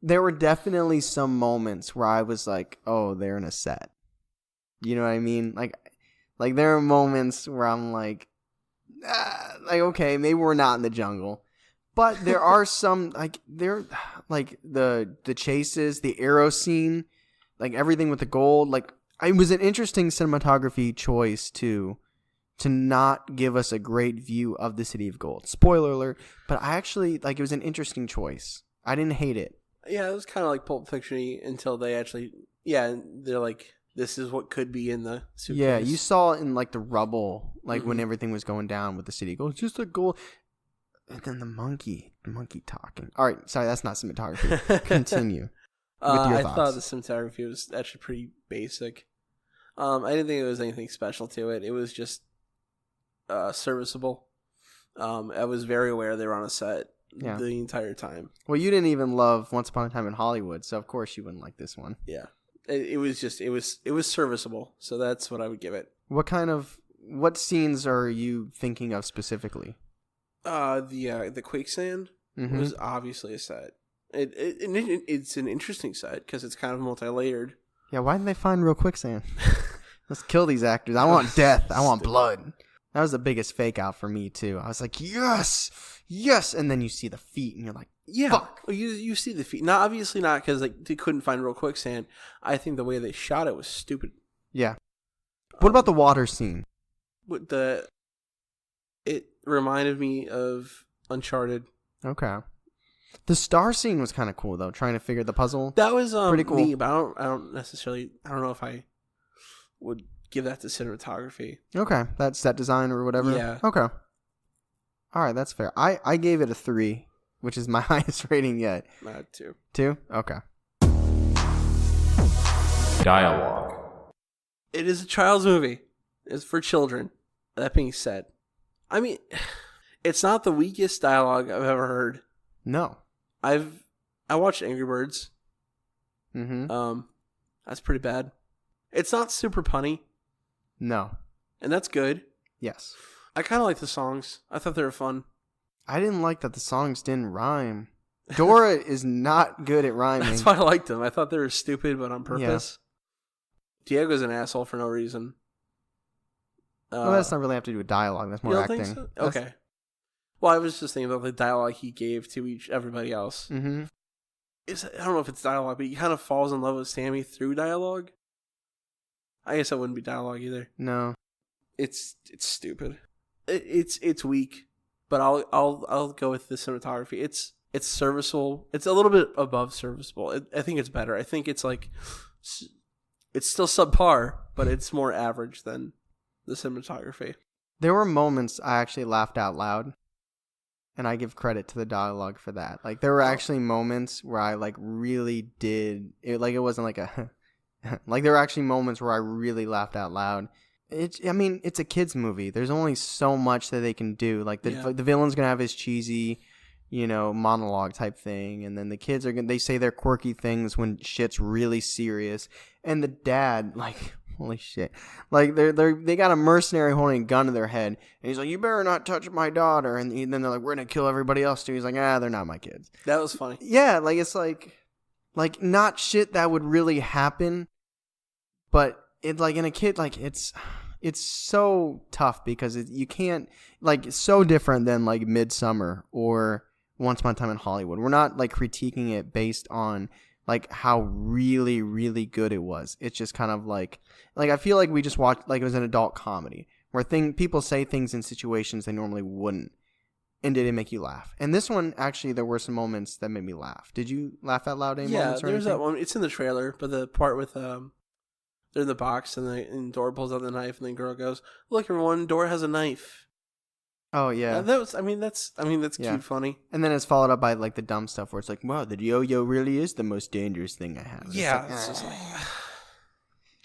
There were definitely some moments where I was like, "Oh, they're in a set." You know what I mean? Like there are moments where I'm like okay, maybe we're not in the jungle. But there are some the chases, the arrow scene, like everything with the gold. Like it was an interesting cinematography choice to not give us a great view of the city of gold. Spoiler alert! But I actually it was an interesting choice. I didn't hate it. Yeah, it was kind of like Pulp Fiction-y until they actually they're like, this is what could be in the suitcase. Yeah, you saw in like the rubble, when everything was going down with the city. It's just a gold. And then the monkey talking. All right, sorry, that's not cinematography. Continue with your thoughts. I thought the cinematography was actually pretty basic. I didn't think there was anything special to it. It was just serviceable. I was very aware they were on a set the entire time. Well, you didn't even love Once Upon a Time in Hollywood, so of course you wouldn't like this one. Yeah, it was serviceable. So that's what I would give it. What scenes are you thinking of specifically? The quicksand was obviously a set. It's an interesting set because it's kind of multi-layered. Yeah, why didn't they find real quicksand? Let's kill these actors. I want death. I want blood. That was the biggest fake out for me, too. I was like, yes! Yes! And then you see the feet, and you're like, yeah. Fuck. Well, you see the feet. Obviously not because they couldn't find real quicksand. I think the way they shot it was stupid. Yeah. What about the water scene? It reminded me of Uncharted. Okay. The star scene was kind of cool, though, trying to figure the puzzle. That was pretty cool. neat, but I don't know if I would give that to cinematography. Okay. That's set design or whatever? Yeah. Okay. All right, that's fair. I gave it a 3, which is my highest rating yet. 2. 2? Okay. Dialogue. It is a child's movie. It's for children. That being said, I mean, it's not the weakest dialogue I've ever heard. No. I watched Angry Birds. Mm-hmm. That's pretty bad. It's not super punny, No. and that's good. Yes. I kind of like the songs. I thought they were fun. I didn't like that the songs didn't rhyme. Dora is not good at rhyming. That's why I liked them. I thought they were stupid, but on purpose. Yeah. Diego's an asshole for no reason. Well, that's not really have to do with dialogue. That's more you don't acting. think so? Okay. Well, I was just thinking about the dialogue he gave to everybody else. Mm-hmm. I don't know if it's dialogue, but he kind of falls in love with Sammy through dialogue. I guess that wouldn't be dialogue either. No. It's stupid. It's weak, but I'll go with the cinematography. It's serviceable. It's a little bit above serviceable. I think it's better. I think it's like it's still subpar, but it's more average than the cinematography. There were moments I actually laughed out loud, and I give credit to the dialogue for that. Like, there were actually moments where I, like, really did... It wasn't like a... like, there were actually moments where I really laughed out loud. It's a kid's movie. There's only so much that they can do. Like, the villain's going to have his cheesy, monologue type thing, and then the kids they say their quirky things when shit's really serious. And the dad, like... Holy shit. Like, they got a mercenary holding a gun to their head. And he's like, you better not touch my daughter. And then they're like, we're going to kill everybody else too. He's like, they're not my kids. That was funny. Yeah, like, it's like not shit that would really happen. But it, like, in a kid, like, it's so tough because you can't, like, it's so different than, like, Midsummer or Once Upon a Time in Hollywood. We're not, like, critiquing it based on... like how really, really good it was. It's just kind of like I feel like we just watched, like, it was an adult comedy where people say things in situations they normally wouldn't, and did it make you laugh? And this one, actually, there were some moments that made me laugh. Did you laugh out loud? Yeah, there's that one. It's in the trailer, but the part with they're in the box and Dora pulls out the knife, and then girl goes, "Look, everyone, Dora has a knife." Oh yeah, that's Yeah. cute, funny. And then it's followed up by, like, the dumb stuff where it's like, wow, the yo-yo really is the most dangerous thing I have. Yeah, it's just like,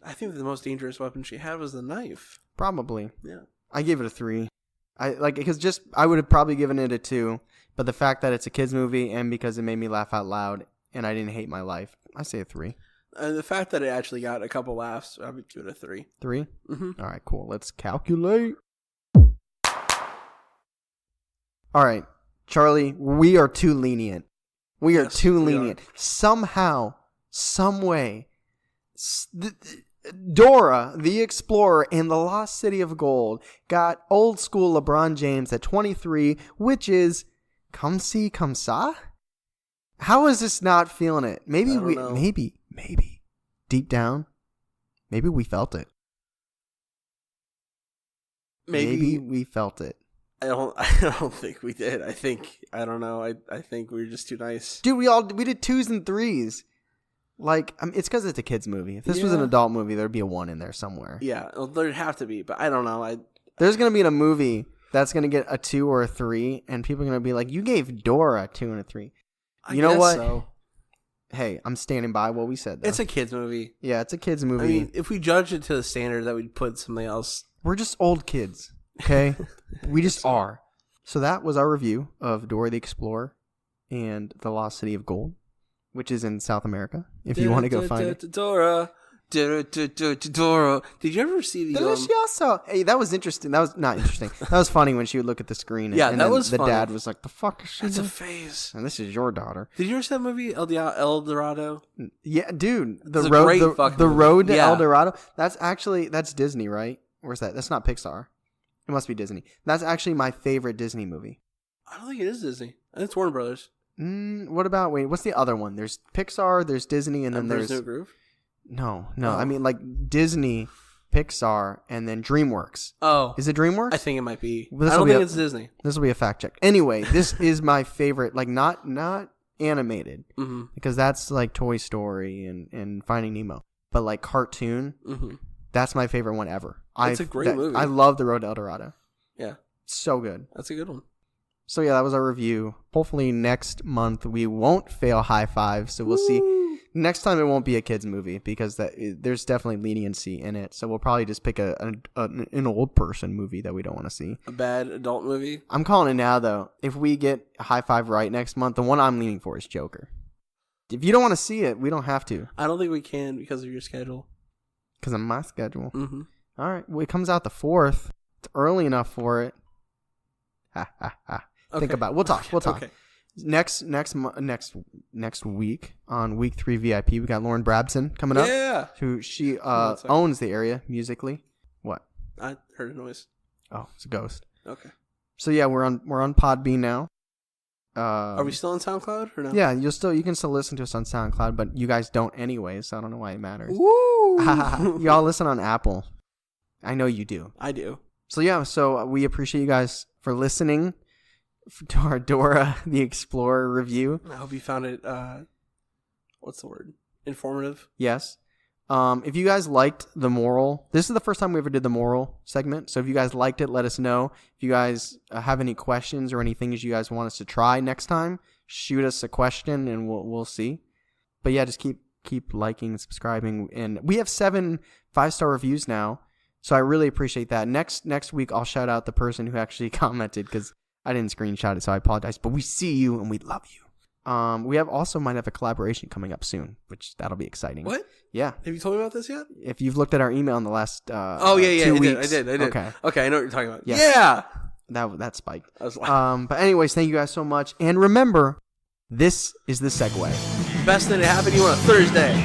I think the most dangerous weapon she had was the knife. Probably. Yeah, I gave it a 3. I would have probably given it a 2, but the fact that it's a kids movie and because it made me laugh out loud and I didn't hate my life, I say a 3. And the fact that it actually got a couple laughs, I would give it a 3. 3? Mm-hmm. All right, cool. Let's calculate. All right, Charlie, we are too lenient. We are too lenient. Somehow, some way, Dora, the Explorer, and the Lost City of Gold got old school LeBron James at 23, which is come see, come sa? How is this not feeling it? Maybe deep down, maybe we felt it. Maybe we felt it. I don't think we did. I don't know. I think we were just too nice. Dude, we did 2s and 3s. Like, it's because it's a kid's movie. If this was an adult movie, there'd be a 1 in there somewhere. Yeah, well, there'd have to be, but I don't know. There's going to be a movie that's going to get a 2 or a 3, and people are going to be like, you gave Dora a 2 and a 3. You know what? So. Hey, I'm standing by what we said, though. It's a kid's movie. Yeah, it's a kid's movie. I mean, if we judge it to the standard that we'd put something else. We're just old kids, okay? We just are. So that was our review of Dora the Explorer and the Lost City of Gold, which is in South America, if you want to go find it. Dora, Dora. Did you ever see the Delicioso. Hey, that was interesting. That was not interesting. That was funny when she would look at the screen. Yeah, and that then was the funny. dad was like, "The fuck is she That's a doing? phase. And this is your daughter." Did you ever see that movie El Dorado? Yeah, dude. It's a great fucking movie. road to Yeah. El Dorado. That's Disney, right? Where's that? That's not Pixar. It must be Disney. That's actually my favorite Disney movie. I don't think it is Disney. I think it's Warner Brothers. What about what's the other one? There's Pixar, there's Disney, and then there's No Groove. No. Oh. I mean, like Disney, Pixar, and then DreamWorks. Oh, Is it DreamWorks? I think it might be. Well, I don't think it's Disney. This will be a fact check. Anyway, this is my favorite. Like not animated Mm-hmm. because that's like Toy Story and Finding Nemo, but like cartoon. Mm-hmm. That's my favorite one ever. It's a great movie. I love The Road to El Dorado. Yeah, So good. that's a good one. So yeah, that was our review. Hopefully next month we won't fail high five. So we'll see. Next time it won't be a kids movie because there's definitely leniency in it. So we'll probably just pick an old person movie that we don't want to see. A bad adult movie. I'm calling it now though. If we get a high five right next month, the one I'm leaning for is Joker. If you don't want to see it, we don't have to. I don't think we can because of your schedule. Because of my schedule. Mm-hmm. All right. Well, it comes out the 4th. It's early enough for it. Ha ha ha. Okay. Think about it. We'll talk. Okay. Next week on week 3 VIP, we got Lauren Brabson coming up. Yeah. Who she One second. owns the area musically. What? I heard a noise. Oh, it's a ghost. Okay. So yeah, we're on Podbean now. Are we still on SoundCloud or no? Yeah, you can still listen to us on SoundCloud, but you guys don't anyway, so I don't know why it matters. Woo! Y'all listen on Apple. I know you do. I do. So yeah, we appreciate you guys for listening to our Dora the Explorer review. I hope you found it. What's the word? Informative. Yes. If you guys liked the moral, this is the first time we ever did the moral segment. So if you guys liked it, let us know. If you guys have any questions or any things you guys want us to try next time, shoot us a question and we'll see. But yeah, just keep liking and subscribing. And we have 7 5-star reviews now. So I really appreciate that. Next week, I'll shout out the person who actually commented because I didn't screenshot it, so I apologize. But we see you and we love you. We might have a collaboration coming up soon, which that'll be exciting. What? Yeah. Have you told me about this yet? If you've looked at our email in the last 2 I weeks. did. Okay. Okay, I know what you're talking about. Yeah. Yeah. That spiked. I was like, But anyways, thank you guys so much. And remember, this is the segue. best thing to happen to you on a Thursday.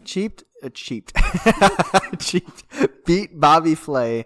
Cheaped. Beat Bobby Flay